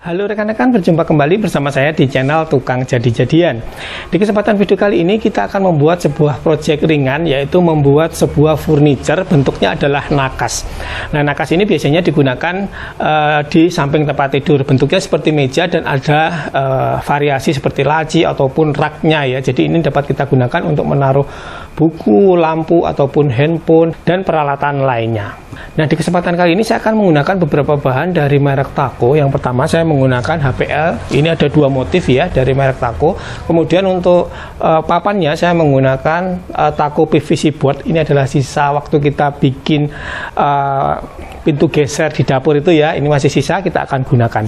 Halo rekan-rekan, berjumpa kembali bersama saya di channel Tukang Jadi-Jadian. Di kesempatan video kali ini kita akan membuat sebuah proyek ringan, yaitu membuat sebuah furniture, bentuknya adalah nakas. Nah, nakas ini biasanya digunakan di samping tempat tidur, bentuknya seperti meja dan ada variasi seperti laci ataupun raknya ya. Jadi ini dapat kita gunakan untuk menaruh buku, lampu ataupun handphone dan peralatan lainnya. Nah, di kesempatan kali ini saya akan menggunakan beberapa bahan dari merek Taco. Yang pertama saya menggunakan HPL, ini ada dua motif ya dari merek Taco. Kemudian untuk papannya saya menggunakan Taco PVC board. Ini adalah sisa waktu kita bikin pintu geser di dapur itu ya, ini masih sisa, kita akan gunakan.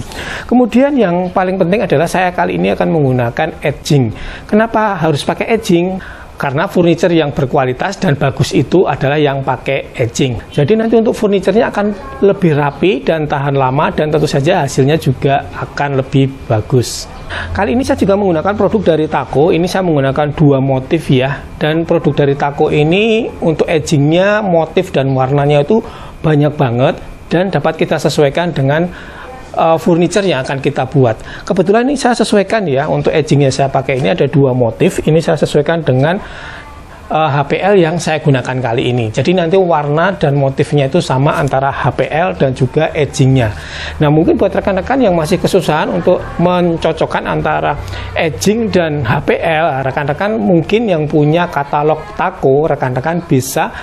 Kemudian yang paling penting adalah saya kali ini akan menggunakan edging. Kenapa harus pakai edging? Karena furniture yang berkualitas dan bagus itu adalah yang pakai edging. Jadi nanti untuk furniturnya akan lebih rapi dan tahan lama, dan tentu saja hasilnya juga akan lebih bagus. Kali ini saya juga menggunakan produk dari Taco. Ini saya menggunakan dua motif ya. Dan produk dari Taco ini untuk edgingnya, motif dan warnanya itu banyak banget dan dapat kita sesuaikan dengan furniture yang akan kita buat. Kebetulan ini saya sesuaikan ya, untuk edgingnya saya pakai ini ada dua motif. Ini saya sesuaikan dengan HPL yang saya gunakan kali ini. Jadi nanti warna dan motifnya itu sama antara HPL dan juga edgingnya. Nah, mungkin buat rekan-rekan yang masih kesusahan untuk mencocokkan antara edging dan HPL, rekan-rekan mungkin yang punya katalog Taco, rekan-rekan bisa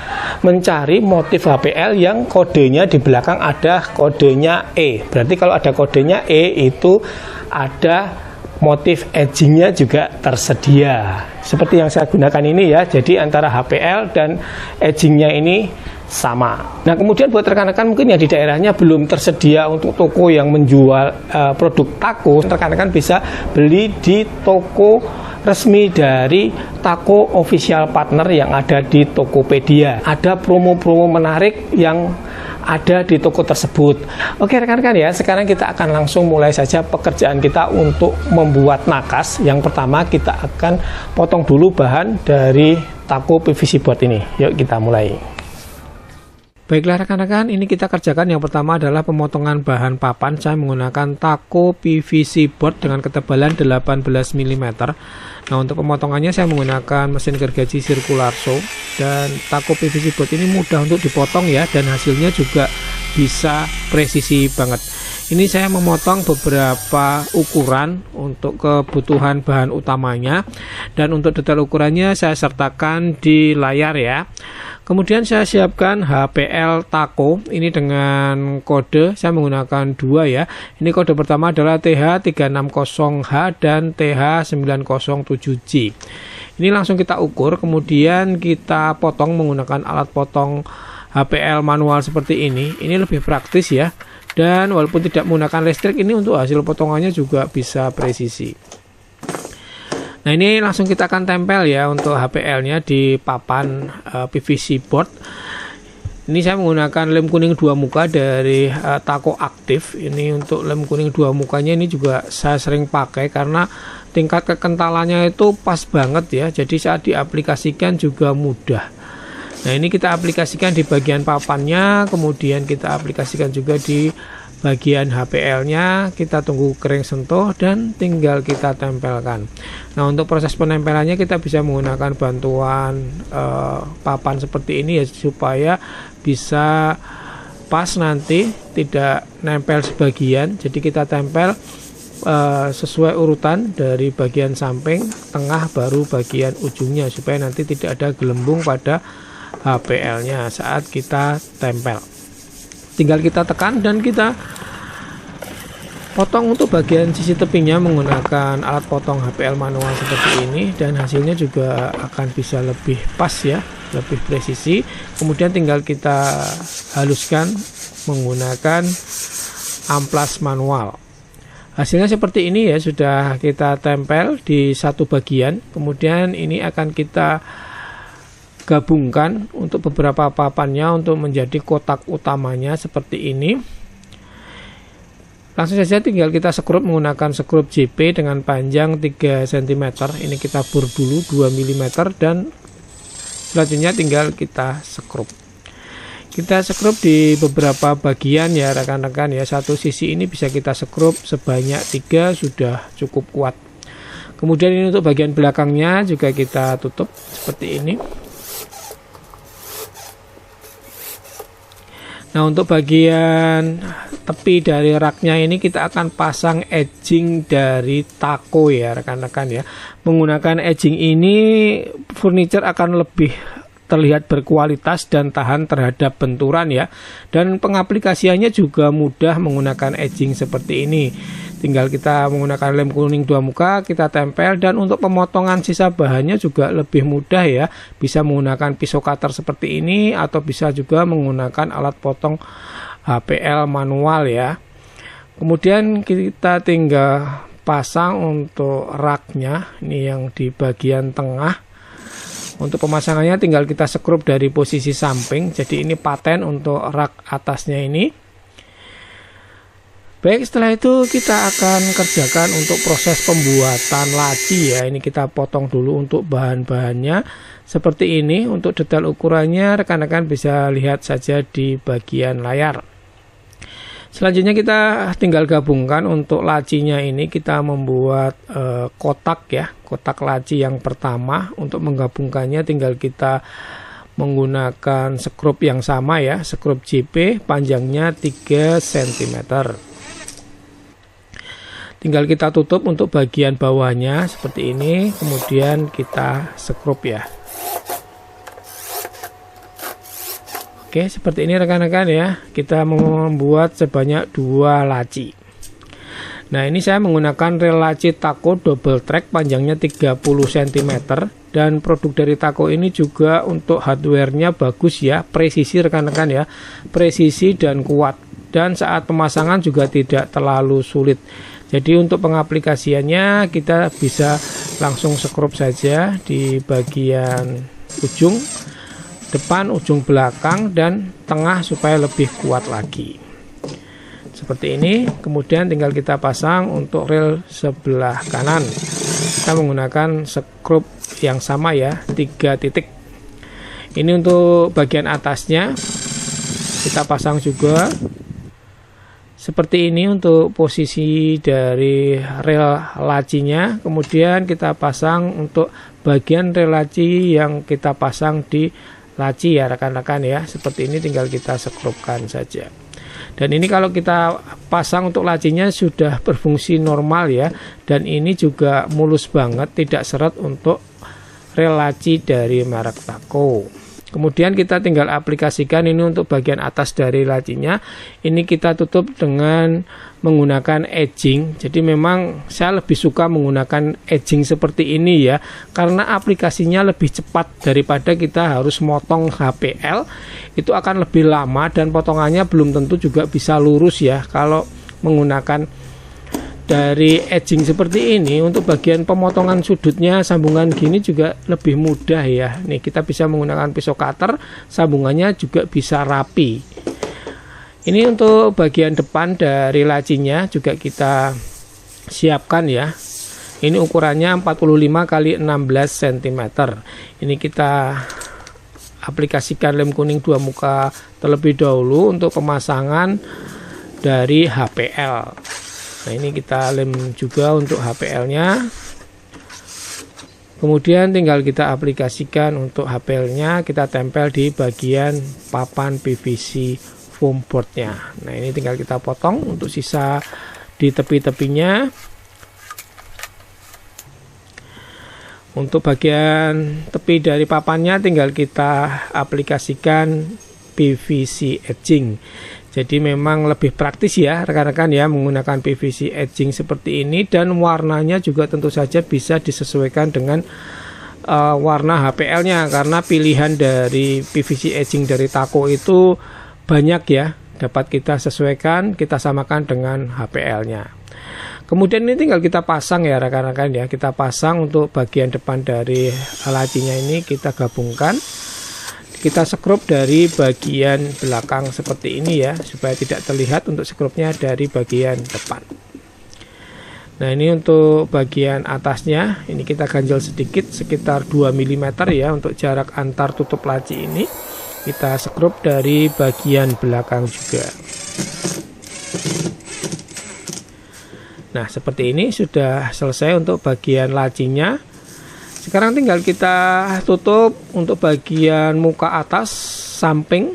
mencari motif HPL yang kodenya di belakang ada kodenya E. Berarti kalau ada kodenya E itu ada motif edgingnya juga tersedia seperti yang saya gunakan ini ya. Jadi antara HPL dan edgingnya ini sama. Nah, kemudian buat rekan-rekan mungkin yang di daerahnya belum tersedia untuk toko yang menjual produk Taco, rekan-rekan bisa beli di toko resmi dari Taco Official Partner yang ada di Tokopedia. Ada promo-promo menarik yang ada di toko tersebut. Oke rekan-rekan ya, sekarang kita akan langsung mulai saja pekerjaan kita untuk membuat nakas. Yang pertama kita akan potong dulu bahan dari Taco PVC board ini. Yuk kita mulai. Baiklah rekan-rekan, ini kita kerjakan. Yang pertama adalah pemotongan bahan papan. Saya menggunakan Taco PVC board dengan ketebalan 18 mm. Nah, untuk pemotongannya saya menggunakan mesin gergaji circular saw, dan Taco PVC board ini mudah untuk dipotong ya, dan hasilnya juga bisa presisi banget. Ini saya memotong beberapa ukuran untuk kebutuhan bahan utamanya, dan untuk detail ukurannya saya sertakan di layar ya. Kemudian saya siapkan HPL Taco ini dengan kode, saya menggunakan dua ya. Ini kode pertama adalah TH360H dan TH907J. Ini langsung kita ukur, kemudian kita potong menggunakan alat potong HPL manual seperti ini. Ini lebih praktis ya. Dan walaupun tidak menggunakan listrik, ini untuk hasil potongannya juga bisa presisi. Nah, ini langsung kita akan tempel ya untuk HPL-nya di papan PVC board. Ini saya menggunakan lem kuning dua muka dari Taco Aktif. Ini untuk lem kuning dua mukanya ini juga saya sering pakai karena tingkat kekentalannya itu pas banget ya. Jadi saat diaplikasikan juga mudah. Nah, ini kita aplikasikan di bagian papannya, kemudian kita aplikasikan juga di bagian HPL-nya. Kita tunggu kering sentuh dan tinggal kita tempelkan. Nah, untuk proses penempelannya kita bisa menggunakan bantuan papan seperti ini ya, supaya bisa pas nanti, tidak nempel sebagian. Jadi kita tempel sesuai urutan dari bagian samping, tengah, baru bagian ujungnya, supaya nanti tidak ada gelembung pada HPL-nya saat kita tempel. Tinggal kita tekan dan kita potong untuk bagian sisi tepinya menggunakan alat potong HPL manual seperti ini, dan hasilnya juga akan bisa lebih pas ya, lebih presisi. Kemudian tinggal kita haluskan menggunakan amplas manual. Hasilnya seperti ini ya, sudah kita tempel di satu bagian. Kemudian ini akan kita gabungkan untuk beberapa papannya untuk menjadi kotak utamanya seperti ini. Langsung saja tinggal kita sekrup menggunakan sekrup JP dengan panjang 3 cm. Ini kita bor dulu 2 mm dan selanjutnya tinggal kita sekrup. Kita skrup di beberapa bagian ya rekan-rekan ya. Satu sisi ini bisa kita skrup sebanyak 3 sudah cukup kuat. Kemudian ini untuk bagian belakangnya juga kita tutup seperti ini. Nah, untuk bagian tepi dari raknya ini kita akan pasang edging dari Taco ya rekan-rekan ya. Menggunakan edging ini furniture akan lebih terlihat berkualitas dan tahan terhadap benturan ya. Dan pengaplikasiannya juga mudah menggunakan edging seperti ini. Tinggal kita menggunakan lem kuning 2 muka, kita tempel, dan untuk pemotongan sisa bahannya juga lebih mudah ya. Bisa menggunakan pisau cutter seperti ini atau bisa juga menggunakan alat potong HPL manual ya. Kemudian kita tinggal pasang untuk raknya, ini yang di bagian tengah. Untuk pemasangannya tinggal kita skrup dari posisi samping. Jadi ini paten untuk rak atasnya ini. Baik, setelah itu kita akan kerjakan untuk proses pembuatan laci ya. Ini kita potong dulu untuk bahan-bahannya seperti ini. Untuk detail ukurannya rekan-rekan bisa lihat saja di bagian layar. Selanjutnya kita tinggal gabungkan untuk lacinya ini. Kita membuat kotak ya, kotak laci yang pertama. Untuk menggabungkannya tinggal kita menggunakan skrup yang sama ya, skrup JP panjangnya 3 cm. Tinggal kita tutup untuk bagian bawahnya seperti ini, kemudian kita skrup ya. Oke, seperti ini rekan-rekan ya. Kita membuat sebanyak 2 laci. Nah, ini saya menggunakan rel laci Taco double track panjangnya 30 cm. Dan produk dari Taco ini juga untuk hardware-nya bagus ya, presisi rekan-rekan ya. Presisi dan kuat. Dan saat pemasangan juga tidak terlalu sulit. Jadi untuk pengaplikasiannya kita bisa langsung skrup saja di bagian ujung depan, ujung belakang, dan tengah supaya lebih kuat lagi. Seperti ini. Kemudian tinggal kita pasang untuk rel sebelah kanan. Kita menggunakan skrup yang sama ya, 3 titik. Ini untuk bagian atasnya kita pasang juga seperti ini untuk posisi dari rel lacinya. Kemudian kita pasang untuk bagian rel laci yang kita pasang di laci ya rekan-rekan ya. Seperti ini tinggal kita skrupkan saja. Dan ini kalau kita pasang untuk lacinya sudah berfungsi normal ya. Dan ini juga mulus banget, tidak seret untuk rel laci dari merek Taco. Kemudian kita tinggal aplikasikan ini untuk bagian atas dari lacinya. Ini kita tutup dengan menggunakan edging. Jadi memang saya lebih suka menggunakan edging seperti ini ya, karena aplikasinya lebih cepat daripada kita harus motong HPL. Itu akan lebih lama dan potongannya belum tentu juga bisa lurus ya kalau menggunakan dari edging seperti ini. Untuk bagian pemotongan sudutnya, sambungan gini juga lebih mudah ya. Nih kita bisa menggunakan pisau cutter, sambungannya juga bisa rapi. Ini untuk bagian depan dari lacinya juga kita siapkan ya. Ini ukurannya 45 x 16 cm. Ini kita aplikasikan lem kuning 2 muka terlebih dahulu untuk pemasangan dari HPL. Nah, ini kita lem juga untuk HPL-nya. Kemudian tinggal kita aplikasikan untuk HPL-nya, kita tempel di bagian papan PVC foam board-nya. Nah, ini tinggal kita potong untuk sisa di tepi-tepinya. Untuk bagian tepi dari papannya tinggal kita aplikasikan PVC edging. Jadi memang lebih praktis ya rekan-rekan ya menggunakan PVC edging seperti ini, dan warnanya juga tentu saja bisa disesuaikan dengan warna HPL-nya, karena pilihan dari PVC edging dari Taco itu banyak ya, dapat kita sesuaikan, kita samakan dengan HPL-nya. Kemudian ini tinggal kita pasang ya rekan-rekan ya, kita pasang untuk bagian depan dari lacinya ini kita gabungkan. Kita skrup dari bagian belakang seperti ini ya, supaya tidak terlihat untuk skrupnya dari bagian depan. Nah, ini untuk bagian atasnya, ini kita ganjel sedikit sekitar 2 mm ya untuk jarak antar tutup laci ini. kita skrup dari bagian belakang juga. Nah, seperti ini sudah selesai untuk bagian lacinya. Sekarang tinggal kita tutup untuk bagian muka atas samping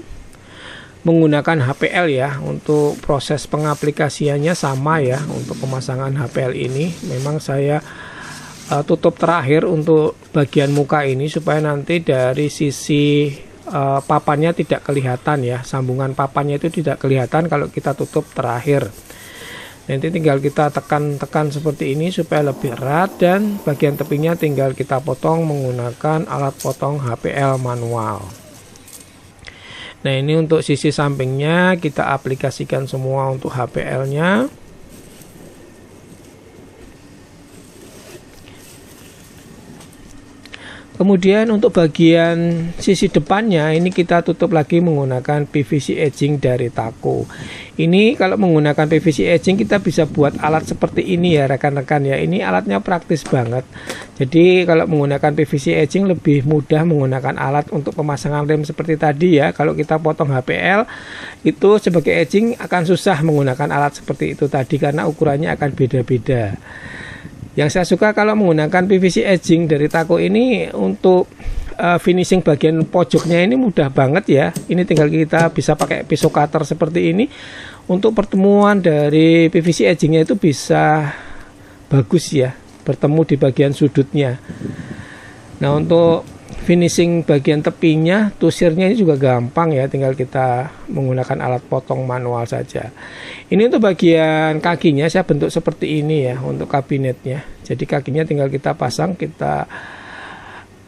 menggunakan HPL ya. Untuk proses pengaplikasiannya sama ya. Untuk pemasangan HPL ini memang saya tutup terakhir untuk bagian muka ini supaya nanti dari sisi papannya tidak kelihatan ya. Sambungan papannya itu tidak kelihatan kalau kita tutup terakhir. Nanti tinggal kita tekan-tekan seperti ini supaya lebih erat, dan bagian tepinya tinggal kita potong menggunakan alat potong HPL manual. Nah, ini untuk sisi sampingnya kita aplikasikan semua untuk HPL-nya. Kemudian untuk bagian sisi depannya ini kita tutup lagi menggunakan PVC edging dari Taco. Ini kalau menggunakan PVC edging kita bisa buat alat seperti ini ya rekan-rekan ya. Ini alatnya praktis banget. Jadi kalau menggunakan PVC edging lebih mudah menggunakan alat untuk pemasangan rem seperti tadi ya. Kalau kita potong HPL itu sebagai edging akan susah menggunakan alat seperti itu tadi karena ukurannya akan beda-beda. Yang saya suka kalau menggunakan PVC edging dari Taco ini untuk finishing bagian pojoknya ini mudah banget ya. Ini tinggal kita bisa pakai pisau cutter seperti ini. Untuk pertemuan dari PVC edgingnya itu bisa bagus ya, bertemu di bagian sudutnya. Nah, untuk finishing bagian tepinya, tusirnya ini juga gampang ya, tinggal kita menggunakan alat potong manual saja. Ini untuk bagian kakinya saya bentuk seperti ini ya untuk kabinetnya. Jadi kakinya tinggal kita pasang, kita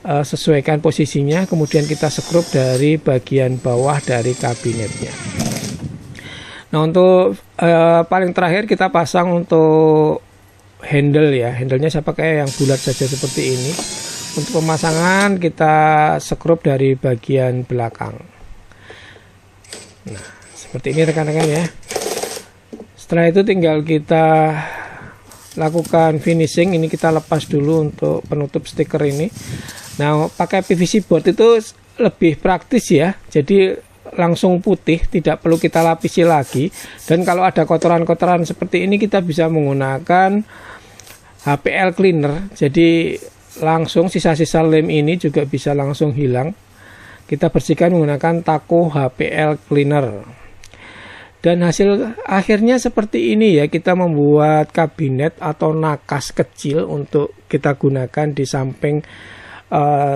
sesuaikan posisinya, kemudian kita skrup dari bagian bawah dari kabinetnya. Nah, untuk paling terakhir kita pasang untuk handle ya. Handlenya saya pakai yang bulat saja seperti ini. Untuk pemasangan kita skrup dari bagian belakang. Nah, seperti ini rekan-rekan ya. Setelah itu tinggal kita lakukan finishing. Ini kita lepas dulu untuk penutup stiker ini. Nah, pakai PVC board itu lebih praktis ya. Jadi langsung putih, tidak perlu kita lapisi lagi. Dan kalau ada kotoran-kotoran seperti ini kita bisa menggunakan HPL cleaner. Jadi langsung sisa-sisa lem ini juga bisa langsung hilang. Kita bersihkan menggunakan Taco HPL cleaner. Dan hasil akhirnya seperti ini ya, kita membuat kabinet atau nakas kecil untuk kita gunakan di samping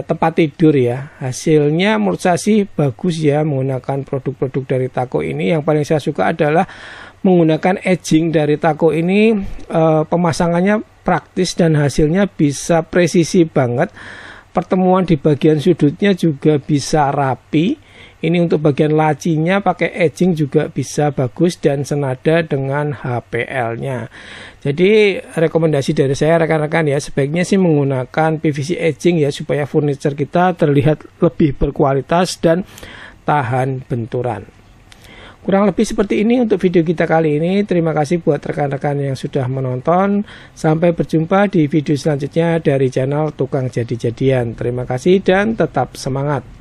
tempat tidur ya. Hasilnya menurut saya sih bagus ya menggunakan produk-produk dari Taco ini. Yang paling saya suka adalah menggunakan edging dari Taco ini. Pemasangannya praktis dan hasilnya bisa presisi banget. Pertemuan di bagian sudutnya juga bisa rapi. Ini untuk bagian lacinya pakai edging juga bisa bagus dan senada dengan HPL-nya. Jadi rekomendasi dari saya rekan-rekan ya, sebaiknya sih menggunakan PVC edging ya supaya furniture kita terlihat lebih berkualitas dan tahan benturan. Kurang lebih seperti ini untuk video kita kali ini. Terima kasih buat rekan-rekan yang sudah menonton. Sampai berjumpa di video selanjutnya dari channel Tukang Jadi-Jadian. Terima kasih dan tetap semangat.